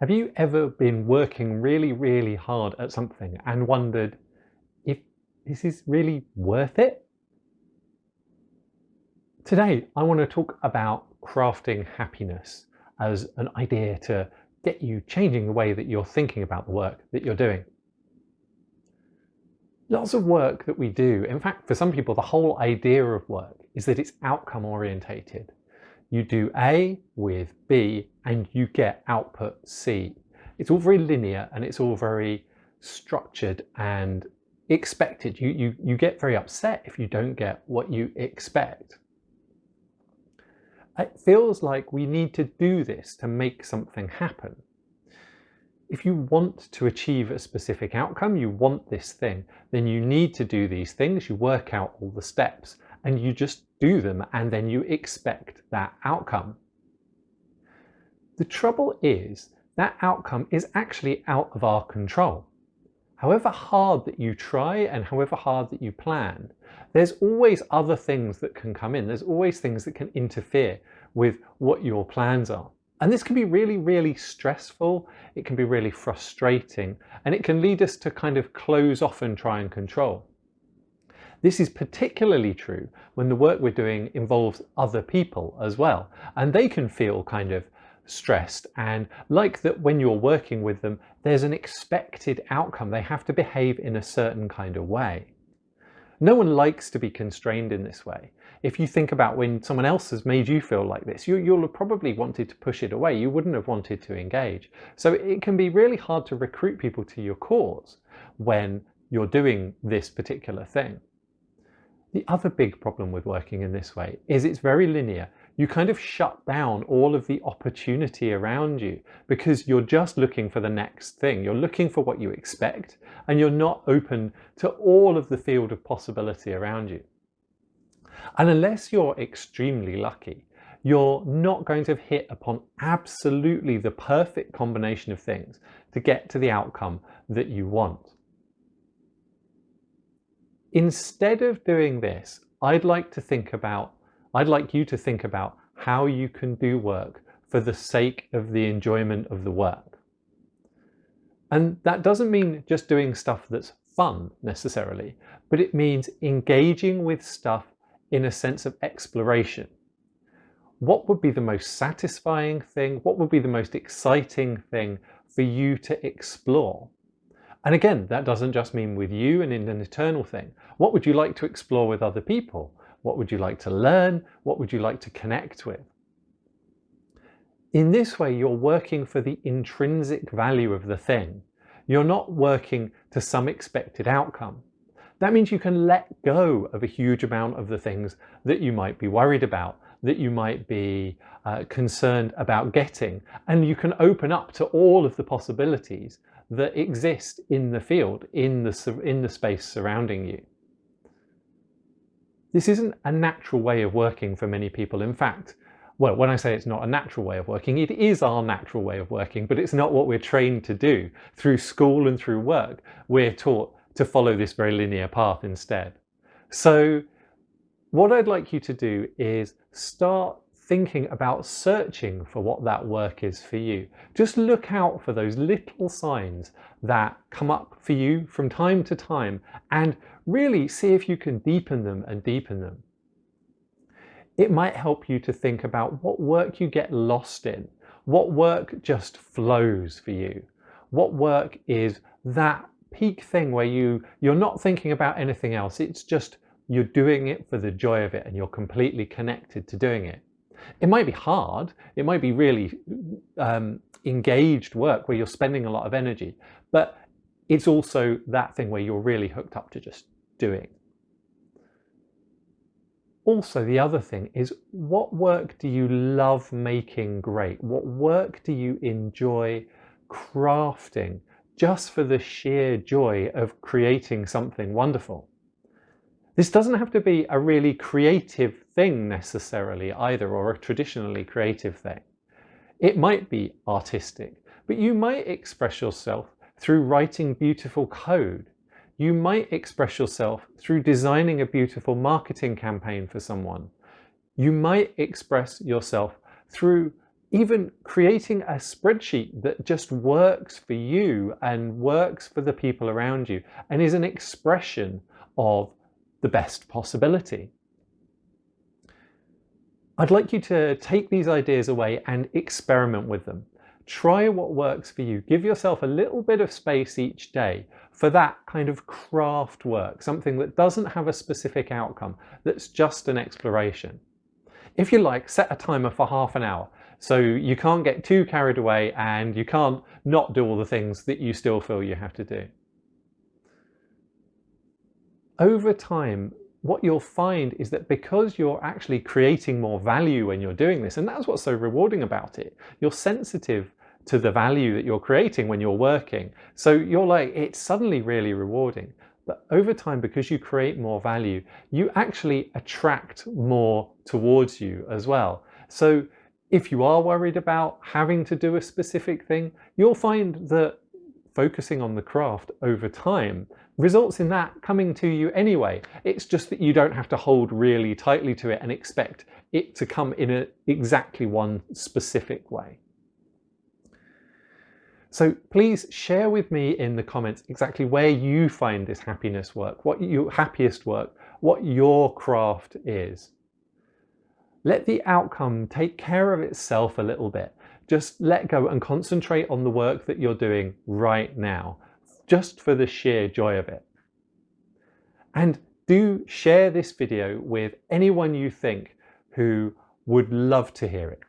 Have you ever been working really, really hard at something and wondered if this is really worth it? Today, I want to talk about crafting happiness as an idea to get you changing the way that you're thinking about the work that you're doing. Lots of work that we do, in fact, for some people, the whole idea of work is that it's outcome orientated. You do A with B and you get output C. It's all very linear and it's all very structured and expected. You get very upset if you don't get what you expect. It feels like we need to do this to make something happen. If you want to achieve a specific outcome, you want this thing, then you need to do these things, you work out all the steps and you just do them and then you expect that outcome. The trouble is that outcome is actually out of our control. However hard that you try and however hard that you plan, there's always other things that can come in. There's always things that can interfere with what your plans are. And this can be really, really stressful. It can be really frustrating, and it can lead us to kind of close off and try and control. This is particularly true when the work we're doing involves other people as well, and they can feel kind of stressed and like that when you're working with them, there's an expected outcome. They have to behave in a certain kind of way. No one likes to be constrained in this way. If you think about when someone else has made you feel like this, you'll have probably wanted to push it away. You wouldn't have wanted to engage. So it can be really hard to recruit people to your cause when you're doing this particular thing. The other big problem with working in this way is it's very linear. You kind of shut down all of the opportunity around you because you're just looking for the next thing. You're looking for what you expect and you're not open to all of the field of possibility around you. And unless you're extremely lucky, you're not going to hit upon absolutely the perfect combination of things to get to the outcome that you want. Instead of doing this, I'd like you to think about how you can do work for the sake of the enjoyment of the work. And that doesn't mean just doing stuff that's fun necessarily, but it means engaging with stuff in a sense of exploration. What would be the most satisfying thing? What would be the most exciting thing for you to explore? And again, that doesn't just mean with you and in an eternal thing. What would you like to explore with other people? What would you like to learn? What would you like to connect with? In this way, you're working for the intrinsic value of the thing. You're not working to some expected outcome. That means you can let go of a huge amount of the things that you might be worried about, that you might be concerned about getting, and you can open up to all of the possibilities that exist in the field, in the space surrounding you. This isn't a natural way of working for many people. In fact, well, when I say it's not a natural way of working, it is our natural way of working, but it's not what we're trained to do. Through school and through work, we're taught to follow this very linear path instead. So what I'd like you to do is start thinking about searching for what that work is for you. Just look out for those little signs that come up for you from time to time and really see if you can deepen them and deepen them. It might help you to think about what work you get lost in, what work just flows for you, what work is that peak thing where you're not thinking about anything else. It's just you're doing it for the joy of it and you're completely connected to doing it. It might be hard. It might be really engaged work where you're spending a lot of energy, but it's also that thing where you're really hooked up to just doing. Also, the other thing is, what work do you love making great? What work do you enjoy crafting just for the sheer joy of creating something wonderful? This doesn't have to be a really creative thing necessarily either, or a traditionally creative thing. It might be artistic, but you might express yourself through writing beautiful code. You might express yourself through designing a beautiful marketing campaign for someone. You might express yourself through Even creating a spreadsheet that just works for you and works for the people around you and is an expression of the best possibility. I'd like you to take these ideas away and experiment with them. Try what works for you. Give yourself a little bit of space each day for that kind of craft work, something that doesn't have a specific outcome, that's just an exploration. If you like, set a timer for half an hour so you can't get too carried away and you can't not do all the things that you still feel you have to do. Over time, what you'll find is that because you're actually creating more value when you're doing this, and that's what's so rewarding about it, you're sensitive to the value that you're creating when you're working. So you're like, it's suddenly really rewarding. But over time, because you create more value, you actually attract more towards you as well. So if you are worried about having to do a specific thing, you'll find that focusing on the craft over time results in that coming to you anyway. It's just that you don't have to hold really tightly to it and expect it to come in exactly one specific way. So please share with me in the comments exactly where you find this happiness work, what your happiest work, what your craft is. Let the outcome take care of itself a little bit. Just let go and concentrate on the work that you're doing right now, just for the sheer joy of it. And do share this video with anyone you think who would love to hear it.